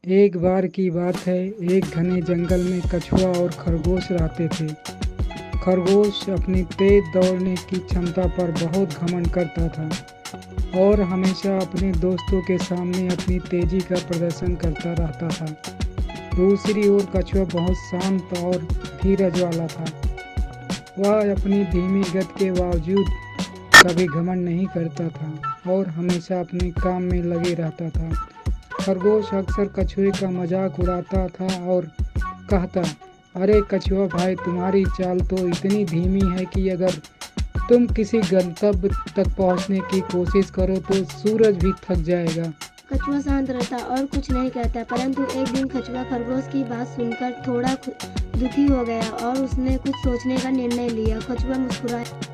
एक बार की बात है, एक घने जंगल में कछुआ और खरगोश रहते थे। खरगोश अपनी तेज दौड़ने की क्षमता पर बहुत घमंड करता था और हमेशा अपने दोस्तों के सामने अपनी तेजी का प्रदर्शन करता रहता था। दूसरी ओर कछुआ बहुत शांत और धीरज वाला था। वह अपनी धीमी गति के बावजूद कभी घमंड नहीं करता था और हमेशा अपने काम में लगे रहता था। खरगोश अक्सर कछुए का मजाक उड़ाता था और कहता, अरे कछुआ भाई, तुम्हारी चाल तो इतनी धीमी है कि अगर तुम किसी गंतव्य तक पहुंचने की कोशिश करो तो सूरज भी थक जाएगा। कछुआ शांत रहता और कुछ नहीं कहता, परंतु एक दिन कछुआ खरगोश की बात सुनकर थोड़ा दुखी हो गया और उसने कुछ सोचने का निर्णय लिया। कछुआ मुस्कुराया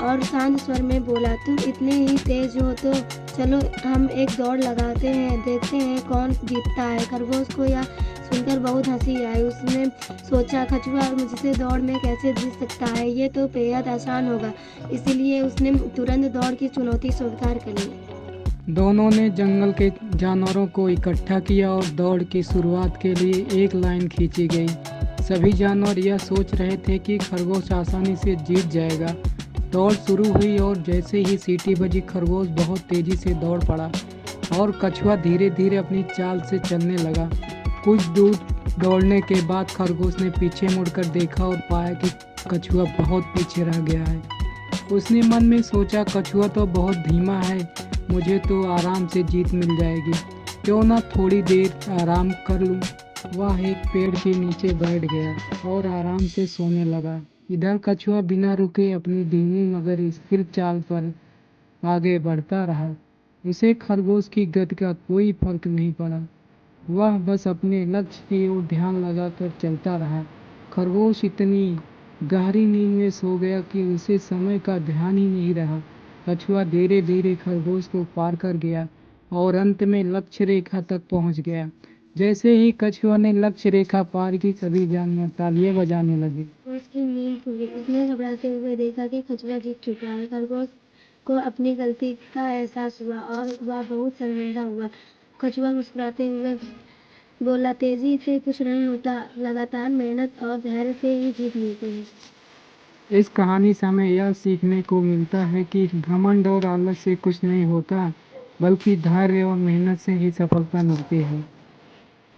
और शांत स्वर में बोला, तुम इतने ही तेज हो तो चलो हम एक दौड़ लगाते हैं, देखते हैं कौन जीतता है। खरगोश को यह सुनकर बहुत हंसी आई। उसने सोचा, कछुआ मुझसे दौड़ में कैसे जीत सकता है, ये तो बेहद आसान होगा। इसीलिए उसने तुरंत दौड़ की चुनौती स्वीकार कर ली। दोनों ने जंगल के जानवरों को इकट्ठा किया और दौड़ की शुरुआत के लिए एक लाइन खींची गई। सभी जानवर यह सोच रहे थे कि खरगोश आसानी से जीत जाएगा। दौड़ शुरू हुई और जैसे ही सीटी बजी, खरगोश बहुत तेजी से दौड़ पड़ा और कछुआ धीरे धीरे अपनी चाल से चलने लगा। कुछ दूर दौड़ने के बाद खरगोश ने पीछे मुड़कर देखा और पाया कि कछुआ बहुत पीछे रह गया है। उसने मन में सोचा, कछुआ तो बहुत धीमा है, मुझे तो आराम से जीत मिल जाएगी, क्यों ना थोड़ी देर आराम कर लूँ। वह एक पेड़ के नीचे बैठ गया और आराम से सोने लगा। इधर कछुआ बिना रुके अपनी धीमी मगर स्थिर चाल पर आगे बढ़ता रहा। उसे खरगोश की गति का कोई फर्क नहीं पड़ा। वह बस अपने लक्ष्य की ओर ध्यान लगाकर चलता रहा। खरगोश इतनी गहरी नींद में सो गया कि उसे समय का ध्यान ही नहीं रहा। कछुआ धीरे धीरे खरगोश को पार कर गया और अंत में लक्ष्य रेखा तक पहुंच गया। जैसे ही कछुआ ने लक्ष्य रेखा पार की, सभी जानवर तालियां बजाने लगे। उसकी नींद खुली। उसने घबराते हुए देखा कि कछुआ जीत चुका है। खरगोश को अपनी गलती का एहसास हुआ और वह बहुत शर्मिंदा हुआ। कछुआ मुस्कुराते हुए बोला, तेजी से कुछ नहीं होता, लगातार मेहनत और धैर्य से ही जीत मिलती है। इस कहानी से हमें यह सीखने को मिलता है कि घमंड और आलस से कुछ नहीं होता, बल्कि धैर्य और मेहनत से ही सफलता मिलती है।